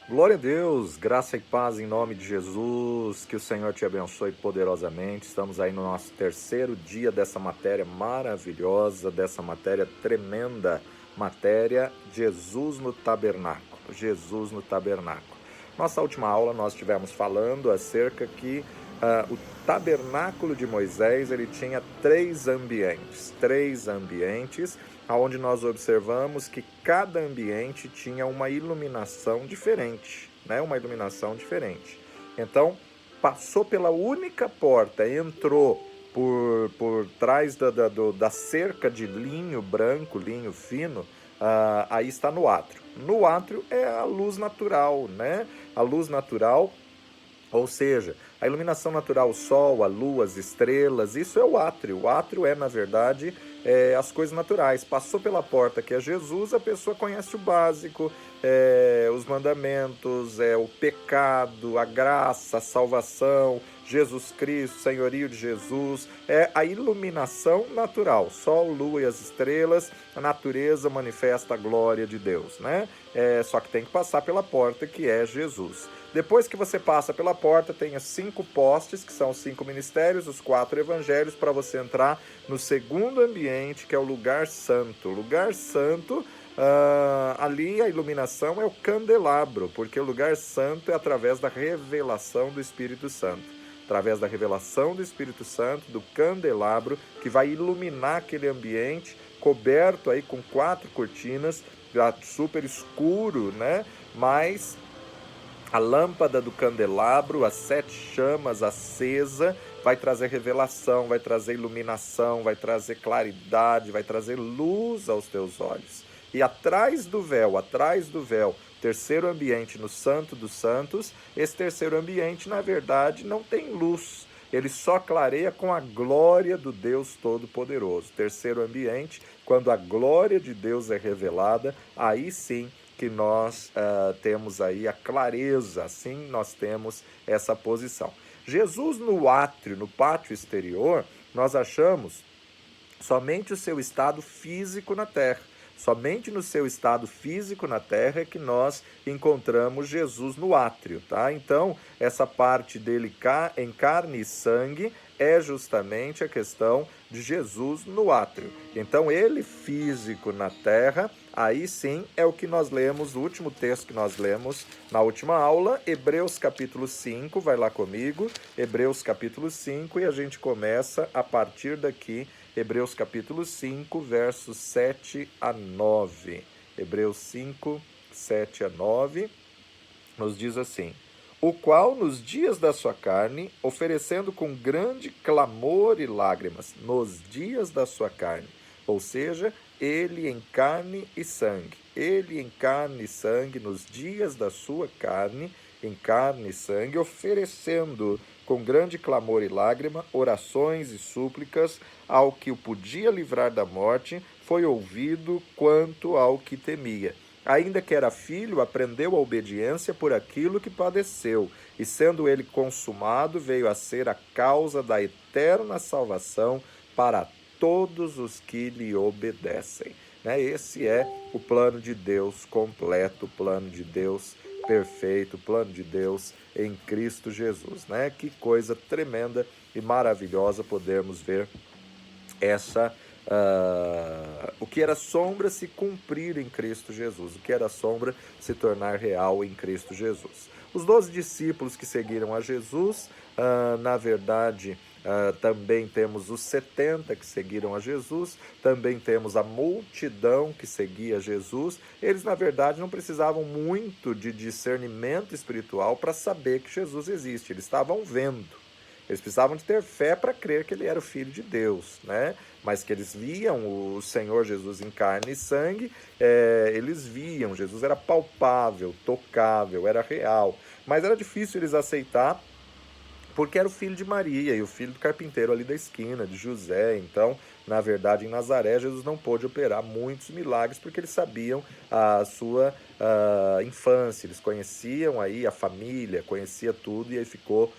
Glória a Deus, graça e paz em nome de Jesus, que o Senhor te abençoe poderosamente. Estamos aí no nosso terceiro dia dessa matéria maravilhosa, dessa matéria tremenda, matéria Jesus no tabernáculo, Jesus no tabernáculo. Nossa última aula nós estivemos falando acerca que o tabernáculo de Moisés ele tinha três ambientes aonde nós observamos que cada ambiente tinha uma iluminação diferente, né? Uma iluminação diferente. Então, passou pela única porta, entrou por trás da cerca de linho branco, linho fino, aí está no átrio. No átrio é a luz natural, né? A luz natural, ou seja, a iluminação natural, o sol, a lua, as estrelas, isso é o átrio. O átrio é, na verdade, as coisas naturais. Passou pela porta que é Jesus, a pessoa conhece o básico, os mandamentos, o pecado, a graça, a salvação, Jesus Cristo, senhorio de Jesus, é a iluminação natural. Sol, lua e as estrelas, a natureza manifesta a glória de Deus, né? Só que tem que passar pela porta que é Jesus. Depois que você passa pela porta, tem os 5 postes, que são os 5 ministérios, os 4 evangelhos, para você entrar no segundo ambiente, que é o lugar santo. O lugar santo, ali a iluminação é o candelabro, porque o lugar santo é através da revelação do Espírito Santo. Através da revelação do Espírito Santo, do candelabro, que vai iluminar aquele ambiente, coberto aí com 4 cortinas, super escuro, né? Mas a lâmpada do candelabro, as 7 chamas acesa, vai trazer revelação, vai trazer iluminação, vai trazer claridade, vai trazer luz aos teus olhos. E atrás do véu, terceiro ambiente no Santo dos Santos, esse terceiro ambiente, na verdade, não tem luz. Ele só clareia com a glória do Deus Todo-Poderoso. Terceiro ambiente, quando a glória de Deus é revelada, aí sim que nós temos aí a clareza, assim nós temos essa posição. Jesus no átrio, no pátio exterior, nós achamos somente o seu estado físico na terra. Somente no seu estado físico na terra é que nós encontramos Jesus no átrio, tá? Então, essa parte dele em carne e sangue é justamente a questão de Jesus no átrio. Então, ele físico na terra, aí sim é o que nós lemos, o último texto que nós lemos na última aula, Hebreus capítulo 5, vai lá comigo, Hebreus capítulo 5, e a gente começa a partir daqui, Hebreus capítulo 5, versos 7 a 9. Hebreus 5, 7 a 9, nos diz assim: o qual nos dias da sua carne, oferecendo com grande clamor e lágrimas, nos dias da sua carne, ou seja, ele em carne e sangue, ele em carne e sangue, nos dias da sua carne, em carne e sangue, oferecendo com grande clamor e lágrima, orações e súplicas ao que o podia livrar da morte, foi ouvido quanto ao que temia. Ainda que era filho, aprendeu a obediência por aquilo que padeceu, e sendo ele consumado, veio a ser a causa da eterna salvação para todos os que lhe obedecem. Esse é o plano de Deus completo, o plano de Deus perfeito, o plano de Deus em Cristo Jesus. Que coisa tremenda e maravilhosa podermos ver o que era sombra se cumprir em Cristo Jesus, o que era sombra se tornar real em Cristo Jesus. Os 12 discípulos que seguiram a Jesus, na verdade, também temos os 70 que seguiram a Jesus, também temos a multidão que seguia Jesus. Eles, na verdade, não precisavam muito de discernimento espiritual para saber que Jesus existe, eles estavam vendo. Eles precisavam de ter fé para crer que ele era o Filho de Deus, né? Mas que eles viam o Senhor Jesus em carne e sangue, eles viam, Jesus era palpável, tocável, era real. Mas era difícil eles aceitar, porque era o filho de Maria e o filho do carpinteiro ali da esquina, de José. Então, na verdade, em Nazaré, Jesus não pôde operar muitos milagres, porque eles sabiam a sua infância, eles conheciam aí a família, conhecia tudo, e aí ficou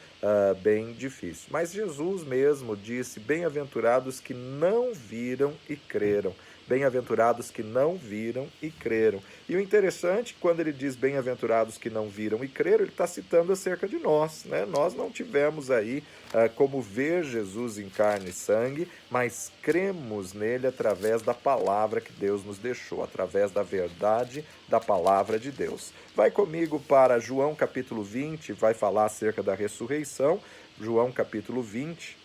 bem difícil. Mas Jesus mesmo disse: bem-aventurados que não viram e creram. bem-aventurados que não viram e creram. E o interessante, quando ele diz bem-aventurados que não viram e creram, ele está citando acerca de nós, né? Nós não tivemos aí como ver Jesus em carne e sangue, mas cremos nele através da palavra que Deus nos deixou, através da verdade da palavra de Deus. Vai comigo para João capítulo 20, vai falar acerca da ressurreição, João capítulo 20,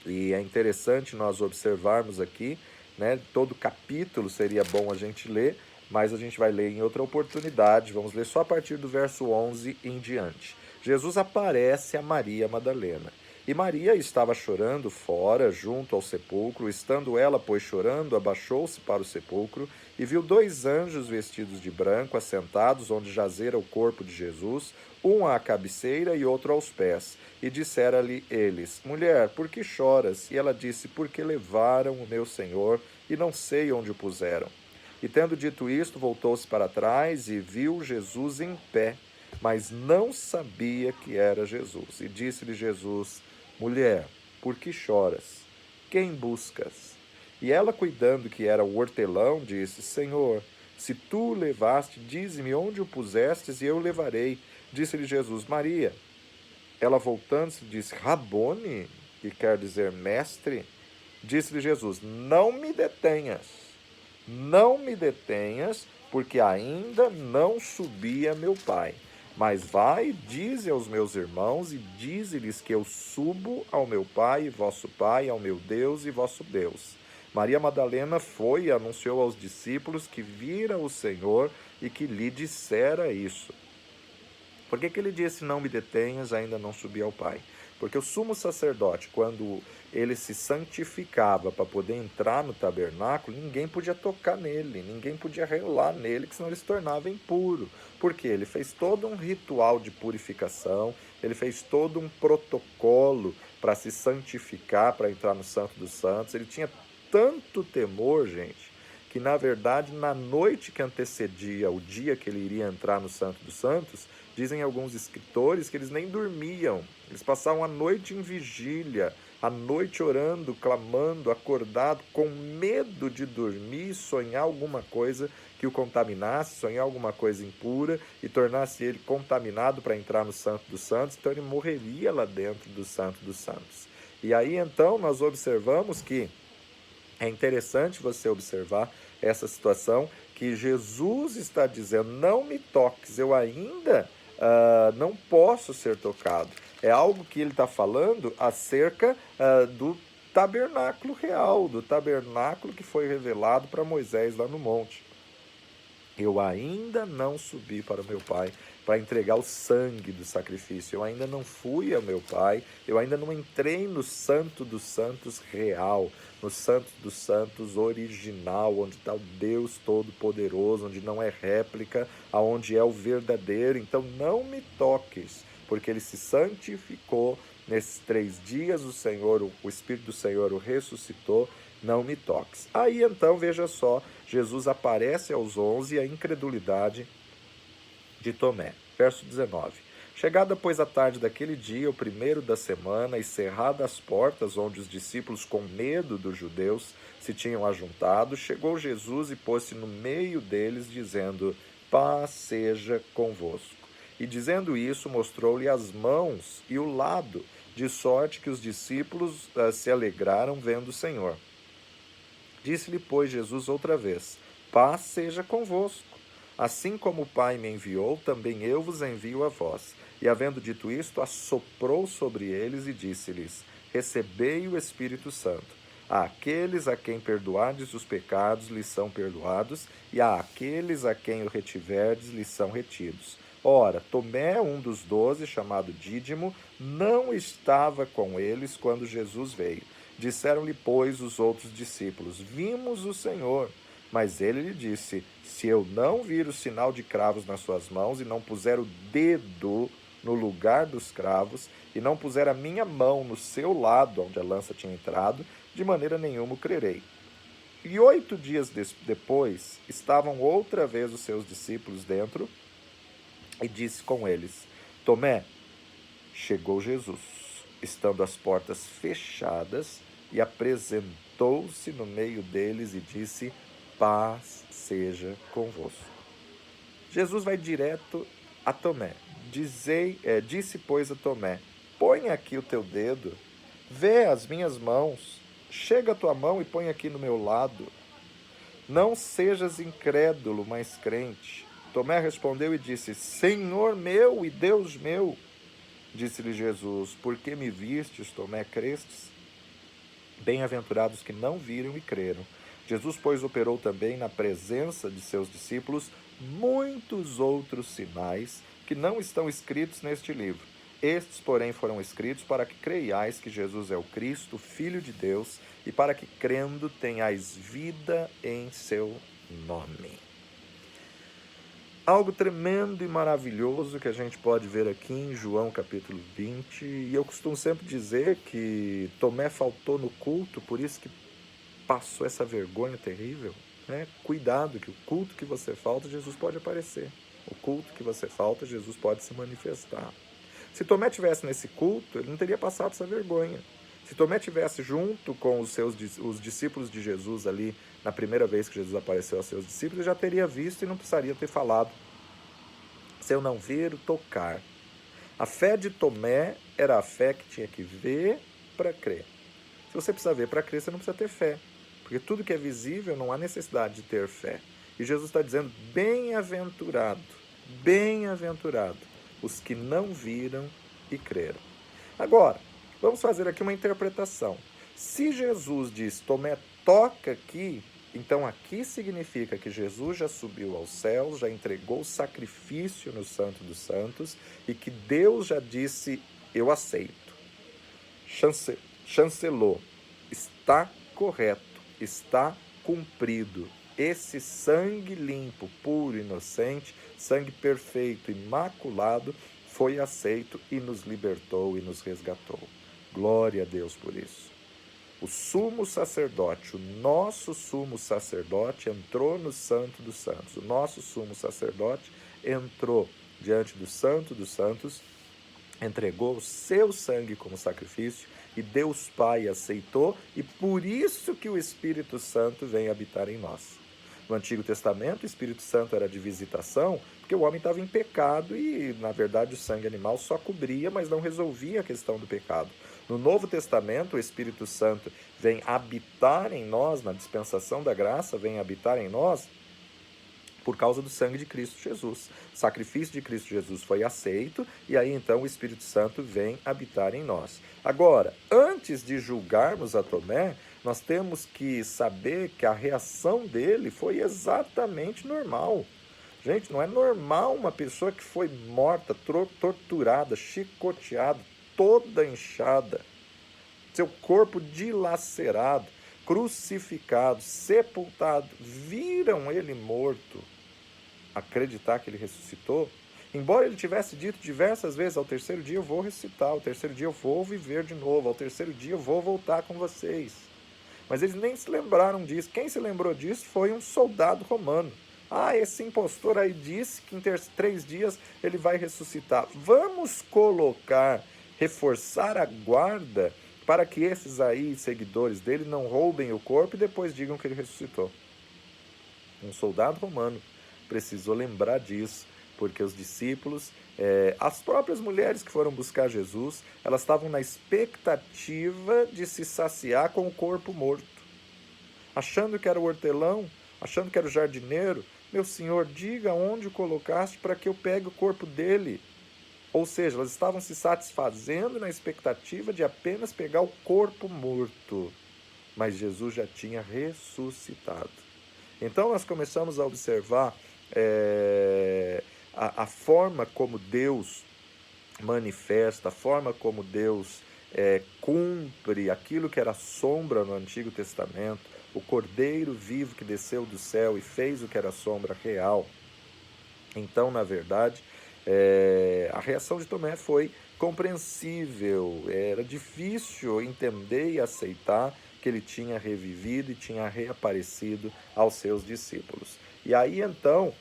e é interessante nós observarmos aqui, né? Todo capítulo seria bom a gente ler, mas a gente vai ler em outra oportunidade. Vamos ler só a partir do verso 11 em diante. Jesus aparece a Maria Madalena. E Maria estava chorando fora, junto ao sepulcro. Estando ela, pois, chorando, abaixou-se para o sepulcro e viu dois anjos vestidos de branco, assentados onde jazera o corpo de Jesus, um à cabeceira e outro aos pés. E disseram-lhe eles: Mulher, por que choras? E ela disse: Porque levaram o meu Senhor e não sei onde o puseram. E tendo dito isto, voltou-se para trás e viu Jesus em pé, mas não sabia que era Jesus. E disse-lhe Jesus: Mulher, por que choras? Quem buscas? E ela, cuidando que era o hortelão, disse: Senhor, se tu o levaste, dize-me onde o pusestes e eu o levarei. Disse-lhe Jesus: Maria. Ela, voltando-se, disse: Rabone, que quer dizer mestre. Disse-lhe Jesus: Não me detenhas, não me detenhas, porque ainda não subi a meu Pai. Mas vai, dize aos meus irmãos e dize-lhes que eu subo ao meu Pai e vosso Pai, ao meu Deus e vosso Deus. Maria Madalena foi e anunciou aos discípulos que vira o Senhor e que lhe dissera isso. Por que ele disse: Não me detenhas, ainda não subi ao Pai? Porque o sumo sacerdote, quando ele se santificava para poder entrar no tabernáculo, ninguém podia tocar nele, ninguém podia relar nele, que senão ele se tornava impuro. Porque ele fez todo um ritual de purificação, ele fez todo um protocolo para se santificar, para entrar no Santo dos Santos. Ele tinha tanto temor, gente, que na verdade, na noite que antecedia o dia que ele iria entrar no Santo dos Santos, dizem alguns escritores que eles nem dormiam, eles passavam a noite em vigília, a noite orando, clamando, acordado, com medo de dormir e sonhar alguma coisa que o contaminasse, sonhar alguma coisa impura e tornasse ele contaminado para entrar no Santo dos Santos, então ele morreria lá dentro do Santo dos Santos. E aí então nós observamos que é interessante você observar essa situação que Jesus está dizendo: não me toques, eu ainda não posso ser tocado. É algo que ele está falando acerca do tabernáculo real, do tabernáculo que foi revelado para Moisés lá no monte. Eu ainda não subi para o meu Pai para entregar o sangue do sacrifício. Eu ainda não fui ao meu Pai. Eu ainda não entrei no Santo dos Santos real, no Santo dos Santos original, onde está o Deus Todo-Poderoso, onde não é réplica, aonde é o verdadeiro. Então não me toques, porque ele se santificou. Nesses 3 dias o Senhor, o Espírito do Senhor o ressuscitou. Não me toques. Aí então, veja só, Jesus aparece aos 11 e a incredulidade de Tomé. Verso 19. Chegada, pois, a tarde daquele dia, o primeiro da semana, e cerradas as portas onde os discípulos, com medo dos judeus, se tinham ajuntado, chegou Jesus e pôs-se no meio deles, dizendo: Paz seja convosco. E dizendo isso, mostrou-lhe as mãos e o lado, de sorte que os discípulos se alegraram vendo o Senhor. Disse-lhe, pois, Jesus outra vez: Paz seja convosco. Assim como o Pai me enviou, também eu vos envio a vós. E havendo dito isto, assoprou sobre eles e disse-lhes: Recebei o Espírito Santo. Àqueles a quem perdoardes os pecados, lhes são perdoados, e àqueles a quem o retiverdes, lhes são retidos. Ora, Tomé, um dos 12, chamado Dídimo, não estava com eles quando Jesus veio. Disseram-lhe, pois, os outros discípulos: Vimos o Senhor. Mas ele lhe disse: Se eu não vir o sinal de cravos nas suas mãos, e não puser o dedo no lugar dos cravos, e não puser a minha mão no seu lado, onde a lança tinha entrado, de maneira nenhuma o crerei. E 8 dias depois, estavam outra vez os seus discípulos dentro, e disse com eles: Tomé, chegou Jesus, estando as portas fechadas, e sentou-se no meio deles e disse: paz seja convosco. Jesus vai direto a Tomé. Disse, pois, a Tomé: põe aqui o teu dedo, vê as minhas mãos, chega a tua mão e põe aqui no meu lado. Não sejas incrédulo, mas crente. Tomé respondeu e disse: Senhor meu e Deus meu. Disse-lhe Jesus: por que me vistes, Tomé, crestes? Bem-aventurados que não viram e creram. Jesus, pois, operou também na presença de seus discípulos muitos outros sinais que não estão escritos neste livro. Estes, porém, foram escritos para que creiais que Jesus é o Cristo, Filho de Deus, e para que, crendo, tenhais vida em seu nome. Algo tremendo e maravilhoso que a gente pode ver aqui em João capítulo 20. E eu costumo sempre dizer que Tomé faltou no culto, por isso que passou essa vergonha terrível. Né? Cuidado, que o culto que você falta, Jesus pode aparecer. O culto que você falta, Jesus pode se manifestar. Se Tomé tivesse nesse culto, ele não teria passado essa vergonha. Se Tomé tivesse junto com os discípulos de Jesus ali, na primeira vez que Jesus apareceu aos seus discípulos, ele já teria visto e não precisaria ter falado. Se eu não ver, tocar. A fé de Tomé era a fé que tinha que ver para crer. Se você precisa ver para crer, você não precisa ter fé. Porque tudo que é visível não há necessidade de ter fé. E Jesus está dizendo: bem-aventurado, bem-aventurado os que não viram e creram. Agora, vamos fazer aqui uma interpretação. Se Jesus diz: Tomé, toca aqui, então aqui significa que Jesus já subiu aos céus, já entregou o sacrifício no Santo dos Santos e que Deus já disse: eu aceito. Chancelou. Está correto, está cumprido. Esse sangue limpo, puro, inocente, sangue perfeito, imaculado, foi aceito e nos libertou e nos resgatou. Glória a Deus por isso. O sumo sacerdote, o nosso sumo sacerdote, entrou no Santo dos Santos. O nosso sumo sacerdote entrou diante do Santo dos Santos, entregou o seu sangue como sacrifício e Deus Pai aceitou, e por isso que o Espírito Santo vem habitar em nós. No Antigo Testamento, o Espírito Santo era de visitação, porque o homem estava em pecado e, na verdade, o sangue animal só cobria, mas não resolvia a questão do pecado. No Novo Testamento, o Espírito Santo vem habitar em nós, na dispensação da graça, vem habitar em nós por causa do sangue de Cristo Jesus. O sacrifício de Cristo Jesus foi aceito e aí então o Espírito Santo vem habitar em nós. Agora, antes de julgarmos a Tomé, nós temos que saber que a reação dele foi exatamente normal. Gente, não é normal uma pessoa que foi morta, torturada, chicoteada, toda inchada, seu corpo dilacerado, crucificado, sepultado, viram ele morto, acreditar que ele ressuscitou, embora ele tivesse dito diversas vezes: ao terceiro dia eu vou ressuscitar, ao terceiro dia eu vou viver de novo, ao terceiro dia eu vou voltar com vocês. Mas eles nem se lembraram disso. Quem se lembrou disso foi um soldado romano. Esse impostor aí disse que em 3 dias ele vai ressuscitar. Vamos reforçar a guarda para que esses aí, seguidores dele, não roubem o corpo e depois digam que ele ressuscitou. Um soldado romano precisou lembrar disso, porque os discípulos, as próprias mulheres que foram buscar Jesus, elas estavam na expectativa de se saciar com o corpo morto. Achando que era o hortelão, achando que era o jardineiro: meu senhor, diga onde o colocaste para que eu pegue o corpo dele. Ou seja, elas estavam se satisfazendo na expectativa de apenas pegar o corpo morto. Mas Jesus já tinha ressuscitado. Então nós começamos a observar a forma como Deus manifesta, a forma como Deus cumpre aquilo que era sombra no Antigo Testamento, o Cordeiro vivo que desceu do céu e fez o que era sombra real. Então, na verdade, a reação de Tomé foi compreensível. Era difícil entender e aceitar que ele tinha revivido e tinha reaparecido aos seus discípulos. E aí, então,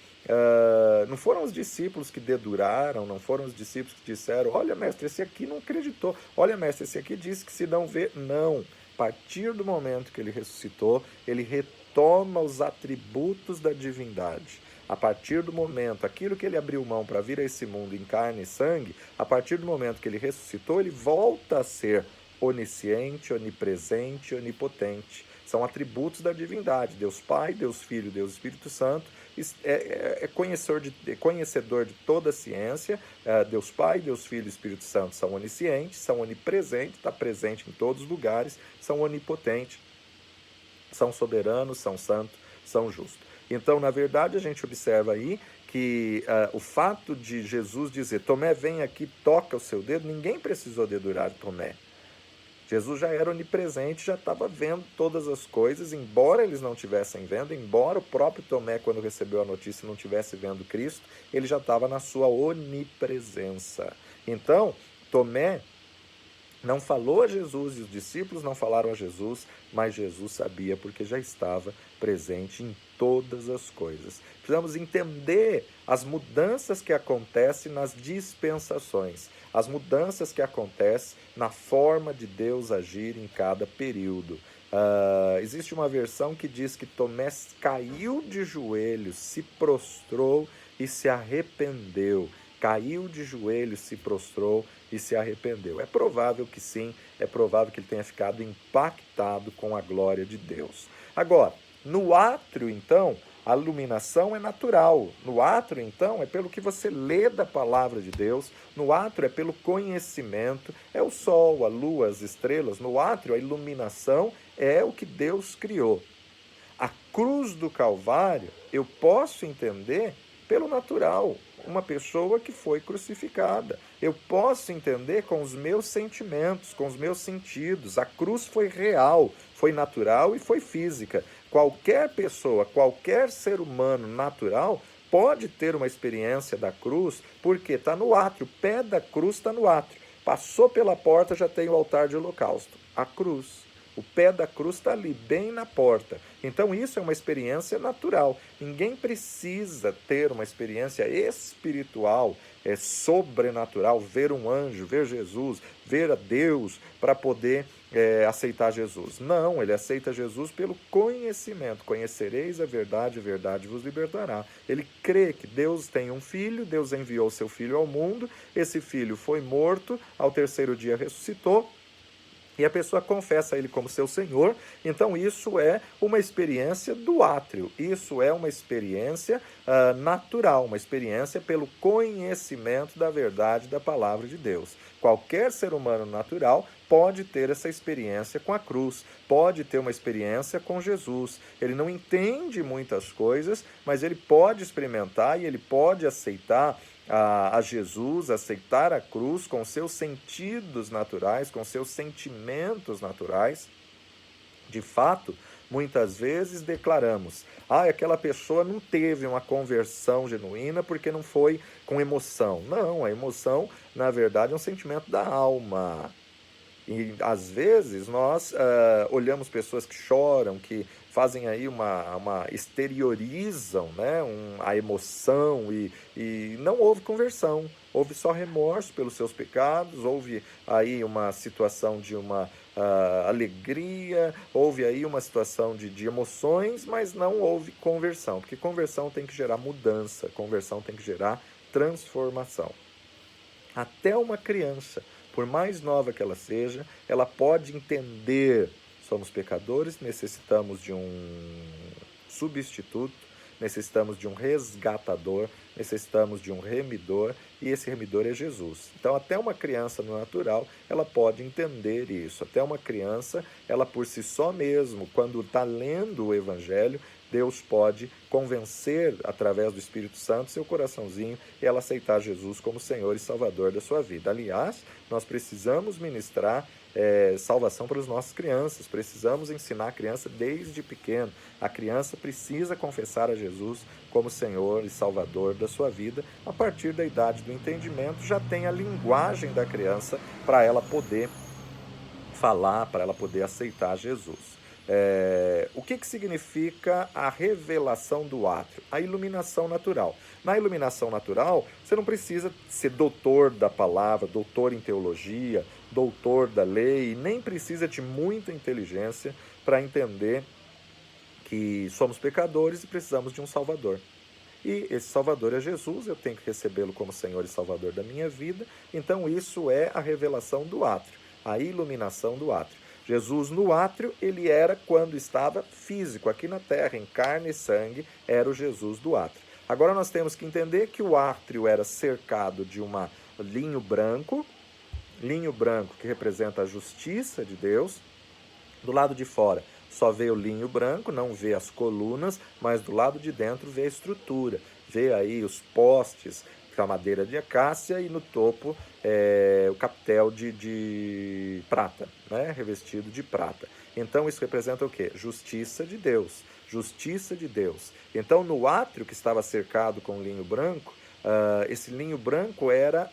não foram os discípulos que deduraram, não foram os discípulos que disseram: olha, mestre, esse aqui não acreditou. Olha, mestre, esse aqui disse que se não vê. Não. partir do momento que ele ressuscitou, ele retoma os atributos da divindade. A partir do momento, aquilo que ele abriu mão para vir a esse mundo em carne e sangue, a partir do momento que ele ressuscitou, ele volta a ser onisciente, onipresente, onipotente. São atributos da divindade. Deus Pai, Deus Filho, Deus Espírito Santo é conhecedor de toda a ciência. Deus Pai, Deus Filho e Espírito Santo são oniscientes, são onipresentes, está presente em todos os lugares, são onipotentes, são soberanos, são santos, são justos. Então, na verdade, a gente observa aí que o fato de Jesus dizer, Tomé, vem aqui, toca o seu dedo, ninguém precisou dedurar Tomé. Jesus já era onipresente, já estava vendo todas as coisas, embora eles não estivessem vendo, embora o próprio Tomé, quando recebeu a notícia, não estivesse vendo Cristo, ele já estava na sua onipresença. Então, Tomé não falou a Jesus, e os discípulos não falaram a Jesus, mas Jesus sabia, porque já estava presente em todas as coisas. Precisamos entender as mudanças que acontecem nas dispensações, as mudanças que acontecem na forma de Deus agir em cada período. Existe uma versão que diz que Tomé caiu de joelhos, se prostrou e se arrependeu. Caiu de joelhos, se prostrou e se arrependeu. É provável que sim, é provável que ele tenha ficado impactado com a glória de Deus. Agora, no átrio, então, a iluminação é natural. No átrio, então, é pelo que você lê da palavra de Deus. No átrio é pelo conhecimento. É o sol, a lua, as estrelas. No átrio, a iluminação é o que Deus criou. A cruz do Calvário, eu posso entender pelo natural, uma pessoa que foi crucificada. Eu posso entender com os meus sentimentos, com os meus sentidos. A cruz foi real, foi natural e foi física. Qualquer pessoa, qualquer ser humano natural pode ter uma experiência da cruz, porque está no átrio, o pé da cruz está no átrio. Passou pela porta, já tem o altar de holocausto. A cruz. O pé da cruz está ali, bem na porta. Então isso é uma experiência natural. Ninguém precisa ter uma experiência espiritual, sobrenatural, ver um anjo, ver Jesus, ver a Deus, para poder aceitar Jesus. Não, ele aceita Jesus pelo conhecimento. Conhecereis a verdade vos libertará. Ele crê que Deus tem um filho, Deus enviou seu filho ao mundo, esse filho foi morto, ao terceiro dia ressuscitou, e a pessoa confessa ele como seu Senhor. Então isso é uma experiência do átrio, isso é uma experiência natural, uma experiência pelo conhecimento da verdade da palavra de Deus. Qualquer ser humano natural pode ter essa experiência com a cruz, pode ter uma experiência com Jesus. Ele não entende muitas coisas, mas ele pode experimentar e ele pode aceitar a Jesus, aceitar a cruz com seus sentidos naturais, com seus sentimentos naturais. De fato, muitas vezes declaramos, aquela pessoa não teve uma conversão genuína porque não foi com emoção. Não, a emoção, na verdade, é um sentimento da alma. E às vezes nós olhamos pessoas que choram, que fazem aí exteriorizam, né, a emoção e não houve conversão, houve só remorso pelos seus pecados, houve aí uma situação de uma alegria, houve aí uma situação de emoções, mas não houve conversão, porque conversão tem que gerar mudança, conversão tem que gerar transformação. Até uma criança, por mais nova que ela seja, ela pode entender, somos pecadores, necessitamos de um substituto, necessitamos de um resgatador, necessitamos de um remidor, e esse remidor é Jesus. Então, até uma criança no natural, ela pode entender isso. Até uma criança, ela por si só mesmo, quando está lendo o Evangelho, Deus pode convencer, através do Espírito Santo, seu coraçãozinho e ela aceitar Jesus como Senhor e Salvador da sua vida. Aliás, nós precisamos ministrar salvação para as nossas crianças, precisamos ensinar a criança desde pequeno. A criança precisa confessar a Jesus como Senhor e Salvador da sua vida. A partir da idade do entendimento, já tem a linguagem da criança para ela poder falar, para ela poder aceitar Jesus. O que significa a revelação do átrio? A iluminação natural. Na iluminação natural, você não precisa ser doutor da palavra, doutor em teologia, doutor da lei, nem precisa de muita inteligência para entender que somos pecadores e precisamos de um Salvador. E esse Salvador é Jesus, eu tenho que recebê-lo como Senhor e Salvador da minha vida. Então isso é a revelação do átrio, a iluminação do átrio. Jesus no átrio, ele era quando estava físico, aqui na terra, em carne e sangue, era o Jesus do átrio. Agora nós temos que entender que o átrio era cercado de uma linho branco que representa a justiça de Deus. Do lado de fora só vê o linho branco, não vê as colunas, mas do lado de dentro vê a estrutura, vê aí os postes com a madeira de acácia e no topo o capitel de prata, né? Revestido de prata. Então isso representa o quê? Justiça de Deus. Justiça de Deus. Então no átrio que estava cercado com linho branco, esse linho branco era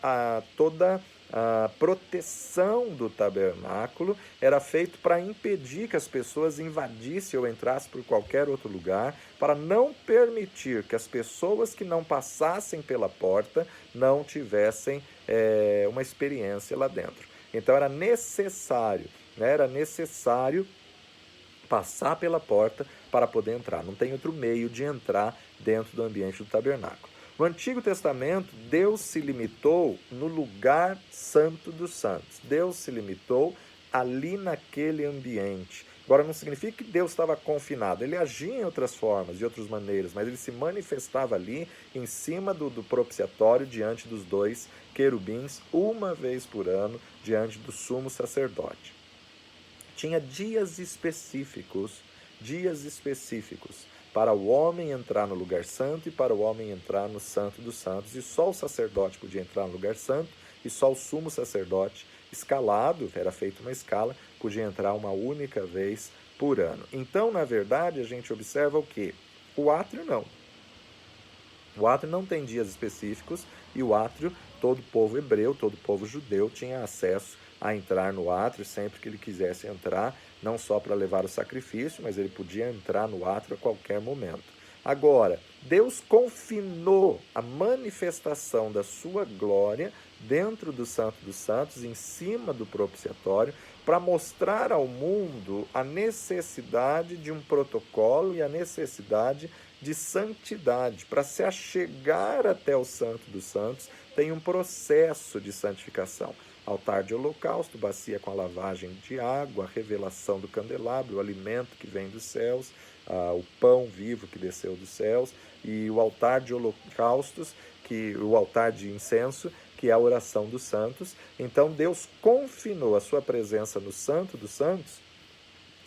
toda a proteção do tabernáculo, era feito para impedir que as pessoas invadissem ou entrassem por qualquer outro lugar, para não permitir que as pessoas que não passassem pela porta não tivessem uma experiência lá dentro. Então era necessário passar pela porta para poder entrar. Não tem outro meio de entrar dentro do ambiente do tabernáculo. No Antigo Testamento, Deus se limitou no lugar santo dos santos. Deus se limitou ali naquele ambiente. Agora, não significa que Deus estava confinado. Ele agia em outras formas, de outras maneiras, mas ele se manifestava ali em cima do propiciatório, diante dos dois querubins, uma vez por ano, diante do sumo sacerdote. Tinha dias específicos para o homem entrar no lugar santo e para o homem entrar no santo dos santos. E só o sacerdote podia entrar no lugar santo e só o sumo sacerdote escalado, era feita uma escala, podia entrar uma única vez por ano. Então, na verdade, a gente observa o quê? O átrio não. O átrio não tem dias específicos e o átrio, todo o povo hebreu, todo o povo judeu tinha acesso a entrar no átrio sempre que ele quisesse entrar, não só para levar o sacrifício, mas ele podia entrar no átrio a qualquer momento. Agora, Deus confinou a manifestação da sua glória dentro do Santo dos Santos, em cima do propiciatório, para mostrar ao mundo a necessidade de um protocolo e a necessidade de santidade. Para se achegar até o Santo dos Santos, tem um processo de santificação. Altar de holocausto, bacia com a lavagem de água, a revelação do candelabro, o alimento que vem dos céus, o pão vivo que desceu dos céus, e o altar de holocaustos, o altar de incenso, que é a oração dos santos. Então Deus confinou a sua presença no Santo dos Santos,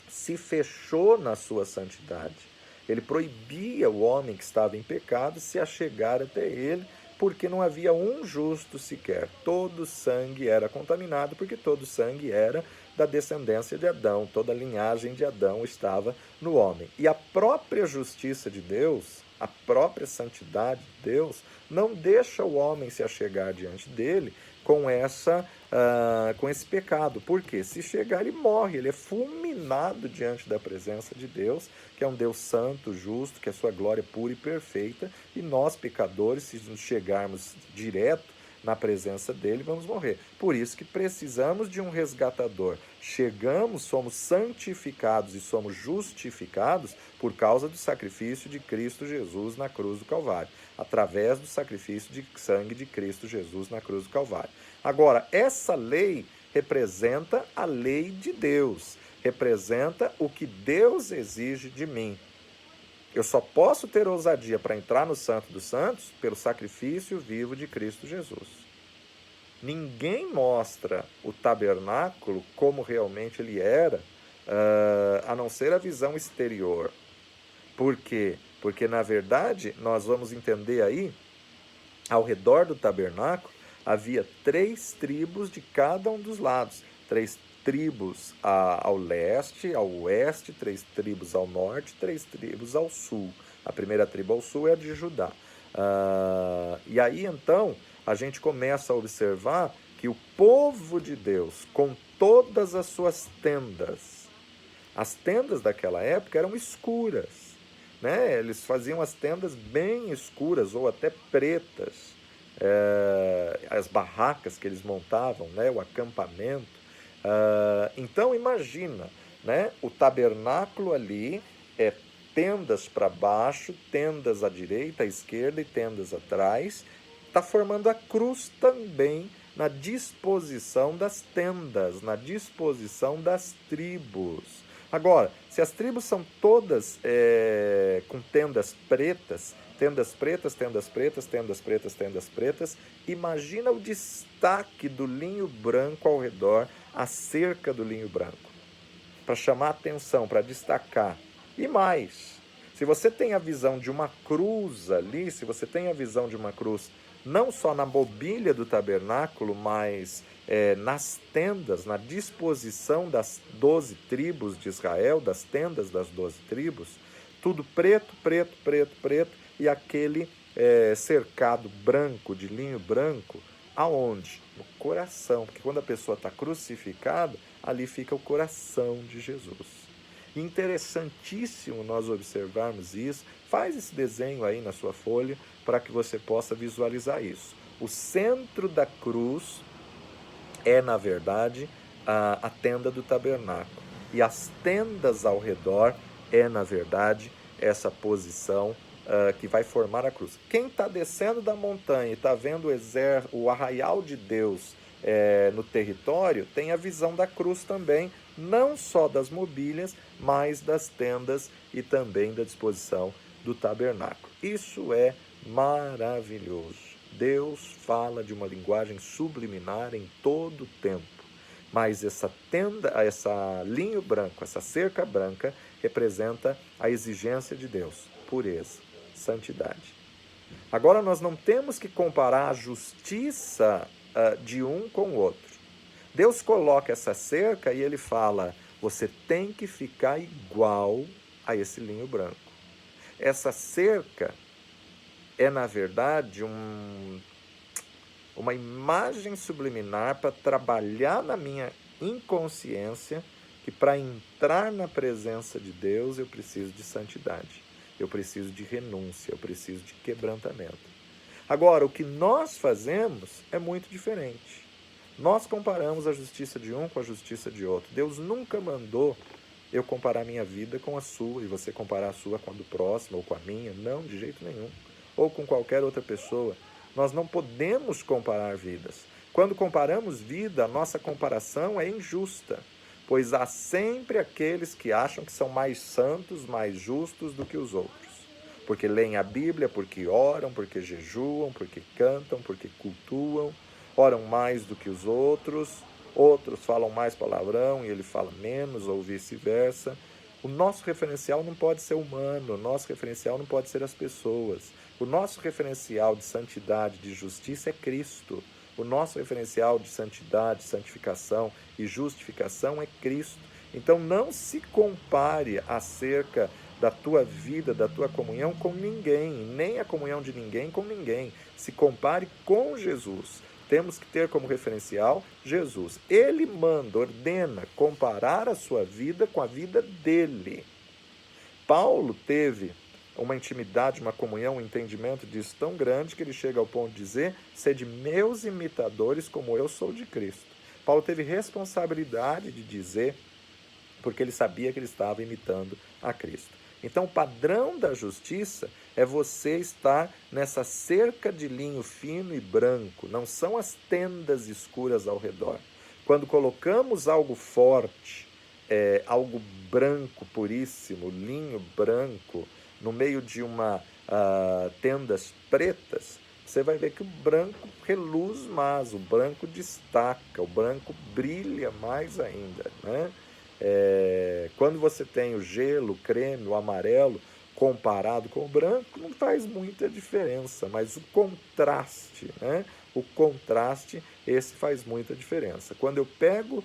se fechou na sua santidade. Ele proibia o homem que estava em pecado se achegar até ele, porque não havia um justo sequer. Todo sangue era contaminado, porque todo sangue era da descendência de Adão, toda a linhagem de Adão estava no homem. E a própria justiça de Deus, a própria santidade de Deus, não deixa o homem se achegar diante dele com esse pecado. Porque se chegar, ele morre, ele é fulminado diante da presença de Deus, que é um Deus santo, justo, que a sua glória é pura e perfeita, e nós, pecadores, se nos chegarmos direto na presença dele, vamos morrer. Por isso que precisamos de um resgatador. Chegamos, somos santificados e somos justificados por causa do sacrifício de Cristo Jesus na cruz do Calvário, através do sacrifício de sangue de Cristo Jesus na cruz do Calvário. Agora, essa lei representa a lei de Deus, representa o que Deus exige de mim. Eu só posso ter ousadia para entrar no Santo dos Santos pelo sacrifício vivo de Cristo Jesus. Ninguém mostra o tabernáculo como realmente ele era, a não ser a visão exterior. Por quê? Porque, na verdade, nós vamos entender aí, ao redor do tabernáculo, havia 3 tribos de cada um dos lados. 3 tribos ao leste, ao oeste, 3 tribos ao norte, 3 tribos ao sul. A primeira tribo ao sul é a de Judá. E aí, então, a gente começa a observar que o povo de Deus, com todas as suas tendas, as tendas daquela época eram escuras, né? Eles faziam as tendas bem escuras ou até pretas. As barracas que eles montavam, né? O acampamento, Então imagina, né? O tabernáculo ali é tendas para baixo, tendas à direita, à esquerda e tendas atrás. Está formando a cruz também na disposição das tendas, na disposição das tribos. Agora, se as tribos são todas com tendas pretas, tendas pretas, tendas pretas, tendas pretas, tendas pretas, imagina o destaque do linho branco ao redor, a cerca do linho branco, para chamar atenção, para destacar. E mais, se você tem a visão de uma cruz ali, se você tem a visão de uma cruz não só na mobília do tabernáculo, mas nas tendas, na disposição das 12 tribos de Israel, das tendas das 12 tribos, tudo preto, preto, preto, preto, e aquele cercado branco, de linho branco, aonde? No coração, porque quando a pessoa está crucificada, ali fica o coração de Jesus. Interessantíssimo nós observarmos isso. Faz esse desenho aí na sua folha para que você possa visualizar isso. O centro da cruz é, na verdade, a tenda do tabernáculo. E as tendas ao redor é, na verdade, essa posição que vai formar a cruz. Quem está descendo da montanha e está vendo o arraial de Deus no território, tem a visão da cruz também, não só das mobílias, mas das tendas e também da disposição do tabernáculo. Isso é maravilhoso. Deus fala de uma linguagem subliminar em todo o tempo. Mas essa tenda, essa linho branco, essa cerca branca, representa a exigência de Deus, pureza, santidade. Agora nós não temos que comparar a justiça de um com o outro. Deus coloca essa cerca e ele fala, você tem que ficar igual a esse linho branco. Essa cerca é, na verdade, uma imagem subliminar para trabalhar na minha inconsciência que para entrar na presença de Deus eu preciso de santidade, eu preciso de renúncia, eu preciso de quebrantamento. Agora, o que nós fazemos é muito diferente. Nós comparamos a justiça de um com a justiça de outro. Deus nunca mandou eu comparar minha vida com a sua e você comparar a sua com a do próximo ou com a minha. Não, de jeito nenhum. Ou com qualquer outra pessoa. Nós não podemos comparar vidas. Quando comparamos vida, a nossa comparação é injusta, pois há sempre aqueles que acham que são mais santos, mais justos do que os outros. Porque leem a Bíblia, porque oram, porque jejuam, porque cantam, porque cultuam, oram mais do que os outros falam mais palavrão e ele fala menos, ou vice-versa. O nosso referencial não pode ser humano, o nosso referencial não pode ser as pessoas. O nosso referencial de santidade, de justiça é Cristo. O nosso referencial de santidade, santificação e justificação é Cristo. Então não se compare acerca da tua vida, da tua comunhão com ninguém, nem a comunhão de ninguém com ninguém. Se compare com Jesus. Temos que ter como referencial Jesus. Ele manda, ordena comparar a sua vida com a vida dele. Paulo teve uma intimidade, uma comunhão, um entendimento disso tão grande que ele chega ao ponto de dizer, sede meus imitadores como eu sou de Cristo. Paulo teve responsabilidade de dizer, porque ele sabia que ele estava imitando a Cristo. Então, o padrão da justiça é você estar nessa cerca de linho fino e branco, não são as tendas escuras ao redor. Quando colocamos algo forte, algo branco puríssimo, linho branco, no meio de tendas pretas, você vai ver que o branco reluz mais, o branco destaca, o branco brilha mais ainda, né? Quando você tem o gelo, o creme, o amarelo comparado com o branco, não faz muita diferença, mas o contraste, né? O contraste, esse faz muita diferença. Quando eu pego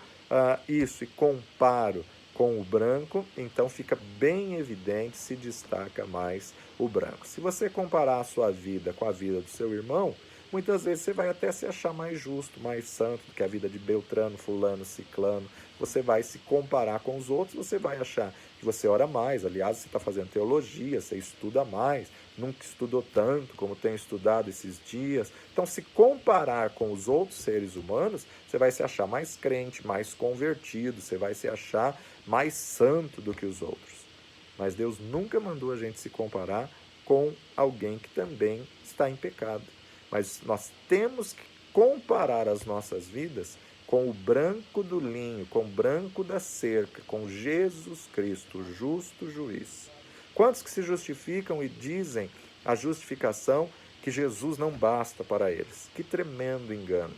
isso e comparo com o branco, então fica bem evidente, se destaca mais o branco. Se você comparar a sua vida com a vida do seu irmão, muitas vezes você vai até se achar mais justo, mais santo do que a vida de Beltrano, fulano, ciclano. Você vai se comparar com os outros, você vai achar que você ora mais. Aliás, você está fazendo teologia, você estuda mais, nunca estudou tanto como tem estudado esses dias. Então, se comparar com os outros seres humanos, você vai se achar mais crente, mais convertido, você vai se achar mais santo do que os outros. Mas Deus nunca mandou a gente se comparar com alguém que também está em pecado. Mas nós temos que comparar as nossas vidas com o branco do linho, com o branco da cerca, com Jesus Cristo, o justo juiz. Quantos que se justificam e dizem a justificação que Jesus não basta para eles? Que tremendo engano.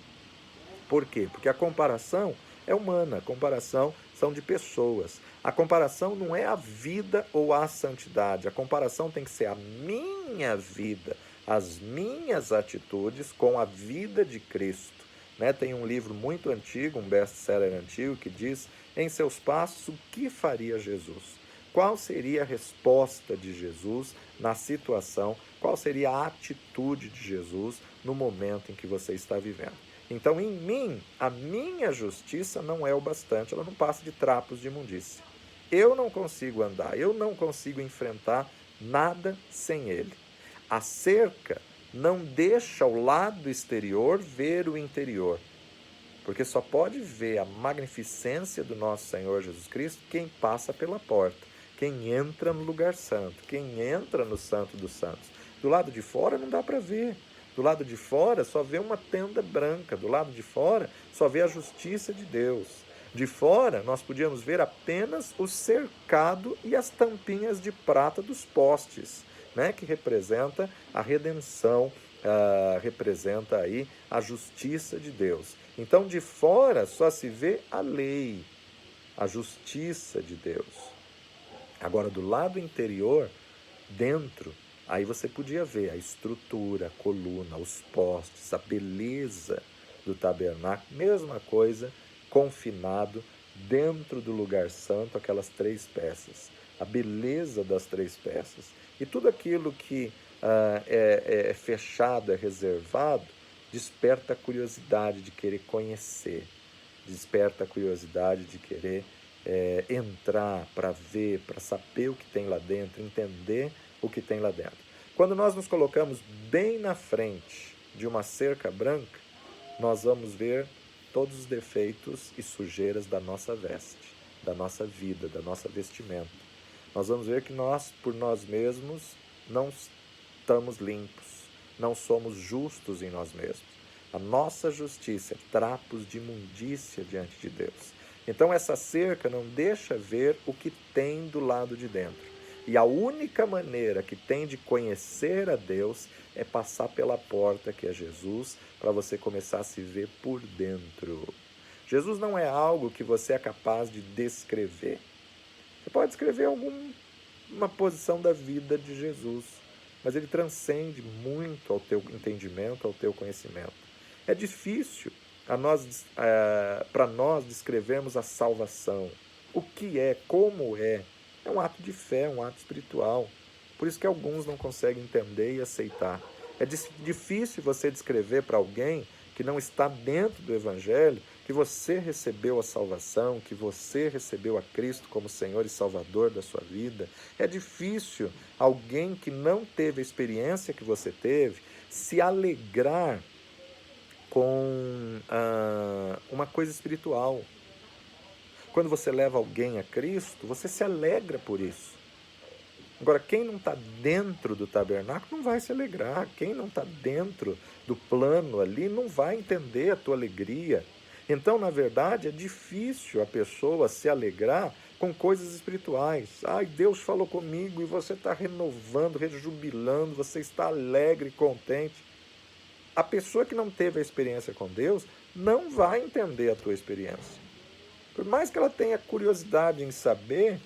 Por quê? Porque a comparação é humana, a comparação são de pessoas. A comparação não é a vida ou a santidade, a comparação tem que ser a minha vida, as minhas atitudes com a vida de Cristo. Né? Tem um livro muito antigo, um best-seller antigo, que diz, em seus passos, o que faria Jesus? Qual seria a resposta de Jesus na situação? Qual seria a atitude de Jesus no momento em que você está vivendo? Então, em mim, a minha justiça não é o bastante, ela não passa de trapos de imundícia. Eu não consigo andar, eu não consigo enfrentar nada sem ele. A cerca não deixa o lado exterior ver o interior, porque só pode ver a magnificência do nosso Senhor Jesus Cristo quem passa pela porta, quem entra no lugar santo, quem entra no Santo dos Santos. Do lado de fora não dá para ver. Do lado de fora só vê uma tenda branca, do lado de fora só vê a justiça de Deus. De fora nós podíamos ver apenas o cercado e as tampinhas de prata dos postes, né, que representa a redenção, representa aí a justiça de Deus. Então de fora só se vê a lei, a justiça de Deus. Agora do lado interior, dentro, aí você podia ver a estrutura, a coluna, os postes, a beleza do tabernáculo, mesma coisa, confinado dentro do lugar santo, aquelas 3 peças, a beleza das 3 peças. E tudo aquilo que é fechado, é reservado, desperta a curiosidade de querer conhecer, desperta a curiosidade de querer entrar para ver, para saber o que tem lá dentro, entender o que tem lá dentro. Quando nós nos colocamos bem na frente de uma cerca branca, nós vamos ver todos os defeitos e sujeiras da nossa veste, da nossa vida, da nossa vestimenta. Nós vamos ver que nós, por nós mesmos, não estamos limpos, não somos justos em nós mesmos. A nossa justiça é trapos de imundícia diante de Deus. Então essa cerca não deixa ver o que tem do lado de dentro. E a única maneira que tem de conhecer a Deus é passar pela porta que é Jesus, para você começar a se ver por dentro. Jesus não é algo que você é capaz de descrever. Você pode descrever uma posição da vida de Jesus, mas ele transcende muito ao teu entendimento, ao teu conhecimento. É difícil para nós descrevermos a salvação. O que é, como é um ato de fé, um ato espiritual. Por isso que alguns não conseguem entender e aceitar. É difícil você descrever para alguém que não está dentro do Evangelho que você recebeu a salvação, que você recebeu a Cristo como Senhor e Salvador da sua vida. É difícil alguém que não teve a experiência que você teve se alegrar com uma coisa espiritual. Quando você leva alguém a Cristo, você se alegra por isso. Agora, quem não está dentro do tabernáculo não vai se alegrar. Quem não está dentro do plano ali não vai entender a tua alegria. Então, na verdade, é difícil a pessoa se alegrar com coisas espirituais. Ai, Deus falou comigo e você está renovando, rejubilando, você está alegre e contente. A pessoa que não teve a experiência com Deus não vai entender a tua experiência. Por mais que ela tenha curiosidade em saber,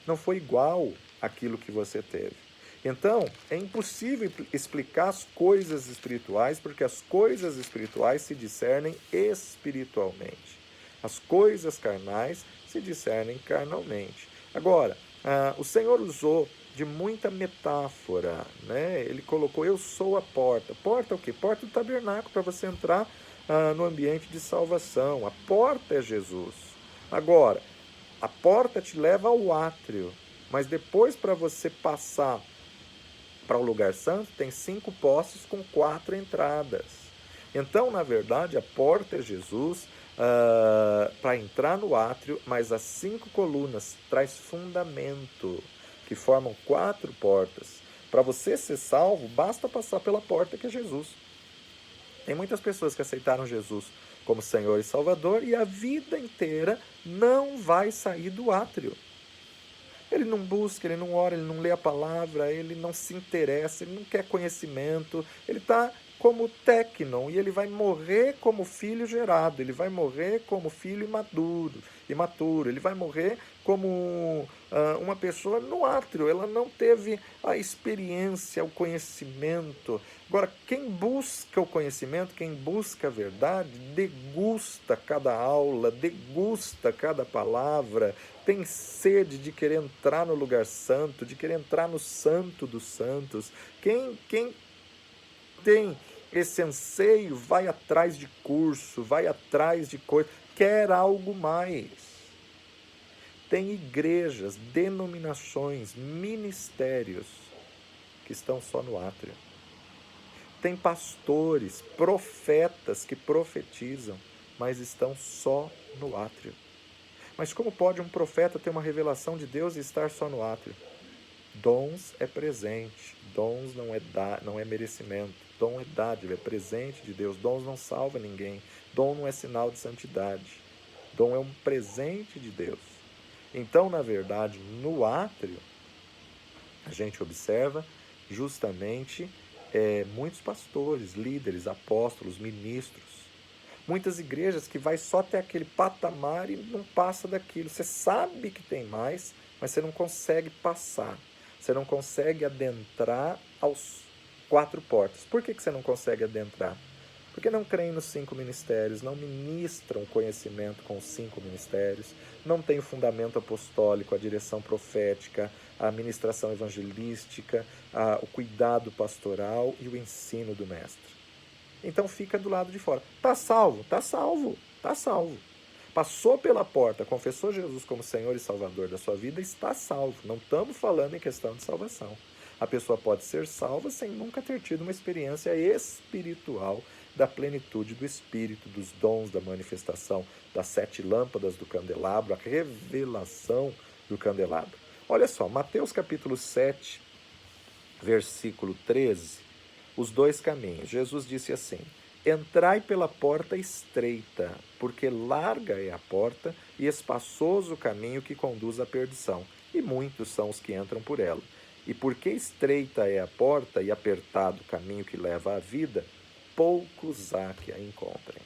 não foi igual àquilo que você teve. Então, é impossível explicar as coisas espirituais, porque as coisas espirituais se discernem espiritualmente. As coisas carnais se discernem carnalmente. Agora, o Senhor usou de muita metáfora, né? Ele colocou, eu sou a porta. Porta é o quê? Porta do tabernáculo, para você entrar no ambiente de salvação. A porta é Jesus. Agora, a porta te leva ao átrio, mas depois para você passar para o lugar santo tem 5 postes com 4 entradas. Então, na verdade, a porta é Jesus para entrar no átrio, mas as 5 colunas traz fundamento, que formam 4 portas. Para você ser salvo, basta passar pela porta que é Jesus. Tem muitas pessoas que aceitaram Jesus como Senhor e Salvador e a vida inteira não vai sair do átrio. Ele não busca, ele não ora, ele não lê a palavra, ele não se interessa, ele não quer conhecimento, ele está como técnon e ele vai morrer como filho gerado, ele vai morrer como filho imaturo, ele vai morrer como uma pessoa no átrio, ela não teve a experiência, o conhecimento. Agora, quem busca o conhecimento, quem busca a verdade, degusta cada aula, degusta cada palavra, tem sede de querer entrar no lugar santo, de querer entrar no santo dos santos. Quem tem esse anseio vai atrás de curso, vai atrás de coisa, quer algo mais. Tem igrejas, denominações, ministérios que estão só no átrio. Tem pastores, profetas que profetizam, mas estão só no átrio. Mas como pode um profeta ter uma revelação de Deus e estar só no átrio? Dons é presente, dons não é merecimento, dom é dádiva, é presente de Deus, dons não salva ninguém, dom não é sinal de santidade, dom é um presente de Deus. Então, na verdade, no átrio, a gente observa justamente muitos pastores, líderes, apóstolos, ministros, muitas igrejas que vai só até aquele patamar e não passa daquilo. Você sabe que tem mais, mas você não consegue passar. Você não consegue adentrar aos 4 portas. Por que você não consegue adentrar? Porque não creem nos 5 ministérios, não ministram conhecimento com os 5 ministérios, não tem o fundamento apostólico, a direção profética, a administração evangelística, o cuidado pastoral e o ensino do mestre. Então fica do lado de fora. Está salvo? Está salvo. Está salvo. Passou pela porta, confessou Jesus como Senhor e Salvador da sua vida, está salvo. Não estamos falando em questão de salvação. A pessoa pode ser salva sem nunca ter tido uma experiência espiritual da plenitude do Espírito, dos dons, da manifestação, das 7 lâmpadas do candelabro, a revelação do candelabro. Olha só, Mateus capítulo 7, versículo 13, os 2 caminhos. Jesus disse assim: entrai pela porta estreita, porque larga é a porta e espaçoso o caminho que conduz à perdição, e muitos são os que entram por ela. E porque estreita é a porta e apertado o caminho que leva à vida, poucos há que a encontrem.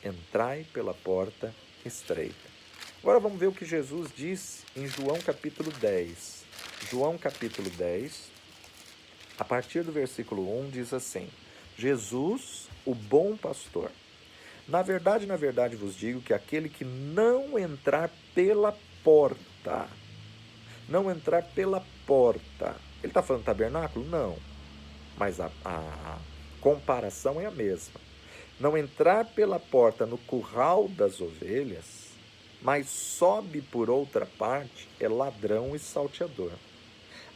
Entrai pela porta estreita. Agora vamos ver o que Jesus diz em João capítulo 10. João capítulo 10, a partir do versículo 1, diz assim: Jesus, o bom pastor. Na verdade vos digo que aquele que não entrar pela porta, não entrar pela porta, ele está falando tabernáculo? Não, mas a comparação é a mesma. Não entrar pela porta no curral das ovelhas, mas sobe por outra parte, é ladrão e salteador.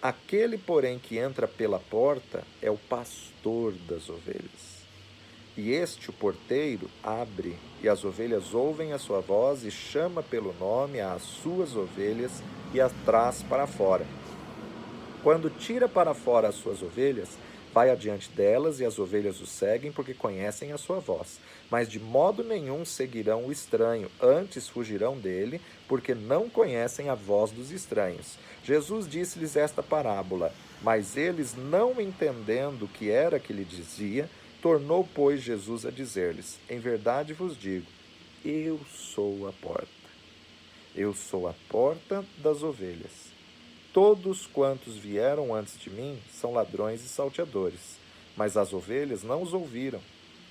Aquele, porém, que entra pela porta é o pastor das ovelhas. E este, o porteiro, abre, e as ovelhas ouvem a sua voz, e chama pelo nome às suas ovelhas e as traz para fora. Quando tira para fora as suas ovelhas, vai adiante delas, e as ovelhas o seguem, porque conhecem a sua voz. Mas de modo nenhum seguirão o estranho, antes fugirão dele, porque não conhecem a voz dos estranhos. Jesus disse-lhes esta parábola, mas eles, não entendendo o que era que lhe dizia, tornou, pois, Jesus a dizer-lhes: em verdade vos digo, eu sou a porta. Eu sou a porta das ovelhas. Todos quantos vieram antes de mim são ladrões e salteadores, mas as ovelhas não os ouviram.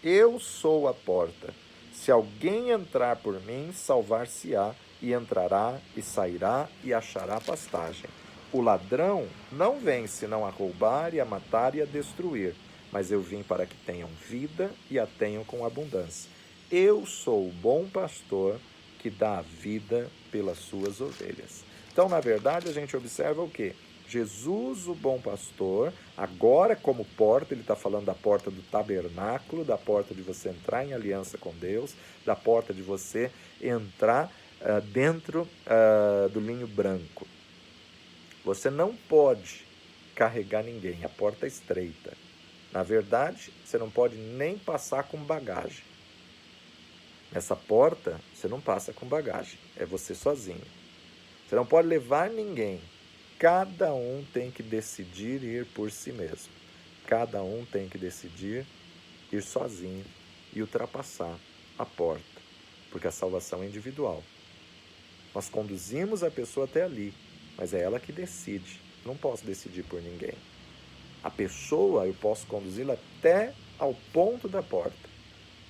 Eu sou a porta. Se alguém entrar por mim, salvar-se-á, e entrará e sairá e achará pastagem. O ladrão não vem senão a roubar e a matar e a destruir, mas eu vim para que tenham vida e a tenham com abundância. Eu sou o bom pastor que dá a vida pelas suas ovelhas. Então, na verdade, a gente observa o quê? Jesus, o bom pastor, agora como porta, ele está falando da porta do tabernáculo, da porta de você entrar em aliança com Deus, da porta de você entrar dentro do linho branco. Você não pode carregar ninguém, a porta é estreita. Na verdade, você não pode nem passar com bagagem. Nessa porta, você não passa com bagagem, é você sozinho. Você não pode levar ninguém. Cada um tem que decidir ir por si mesmo. Cada um tem que decidir ir sozinho e ultrapassar a porta, porque a salvação é individual. Nós conduzimos a pessoa até ali, mas é ela que decide. Não posso decidir por ninguém. A pessoa eu posso conduzi-la até ao ponto da porta,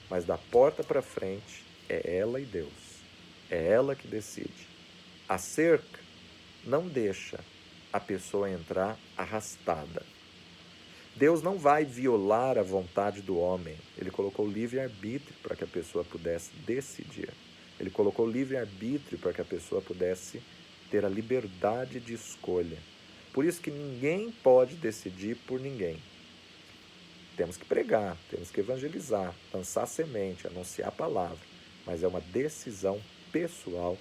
mas da porta para frente é ela e Deus. É ela que decide. A cerca não deixa a pessoa entrar arrastada. Deus não vai violar a vontade do homem. Ele colocou livre-arbítrio para que a pessoa pudesse decidir. Ele colocou livre-arbítrio para que a pessoa pudesse ter a liberdade de escolha. Por isso que ninguém pode decidir por ninguém. Temos que pregar, temos que evangelizar, lançar semente, anunciar a palavra, mas é uma decisão pessoal,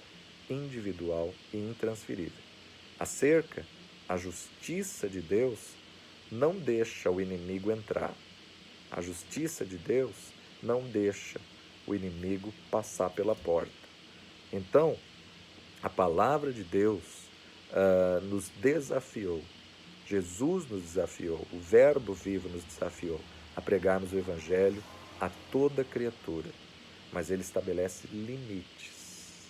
individual e intransferível. A cerca, a justiça de Deus, não deixa o inimigo entrar. A justiça de Deus não deixa o inimigo passar pela porta. Então, a palavra de Deus nos desafiou. Jesus nos desafiou, o Verbo vivo nos desafiou a pregarmos o Evangelho a toda criatura. Mas ele estabelece limites.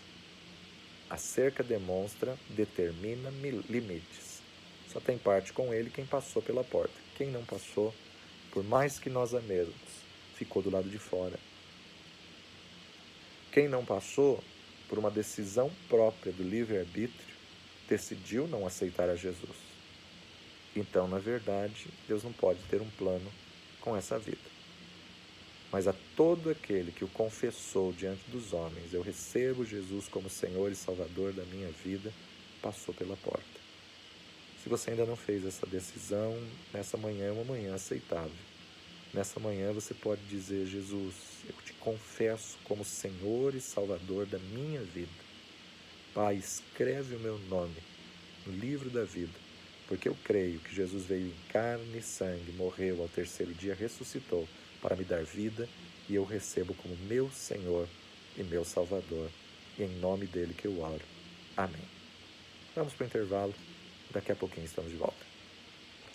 A cerca determina limites. Só tem parte com ele quem passou pela porta. Quem não passou, por mais que nós amemos, ficou do lado de fora. Quem não passou, por uma decisão própria do livre-arbítrio, decidiu não aceitar a Jesus. Então, na verdade, Deus não pode ter um plano com essa vida. Mas a todo aquele que o confessou diante dos homens, eu recebo Jesus como Senhor e Salvador da minha vida, passou pela porta. Se você ainda não fez essa decisão, nessa manhã é uma manhã aceitável. Nessa manhã você pode dizer: Jesus, eu te confesso como Senhor e Salvador da minha vida. Pai, escreve o meu nome no livro da vida, porque eu creio que Jesus veio em carne e sangue, morreu, ao terceiro dia ressuscitou para me dar vida, e eu recebo como meu Senhor e meu Salvador. E é em nome dele que eu oro. Amém. Vamos para o intervalo. Daqui a pouquinho estamos de volta.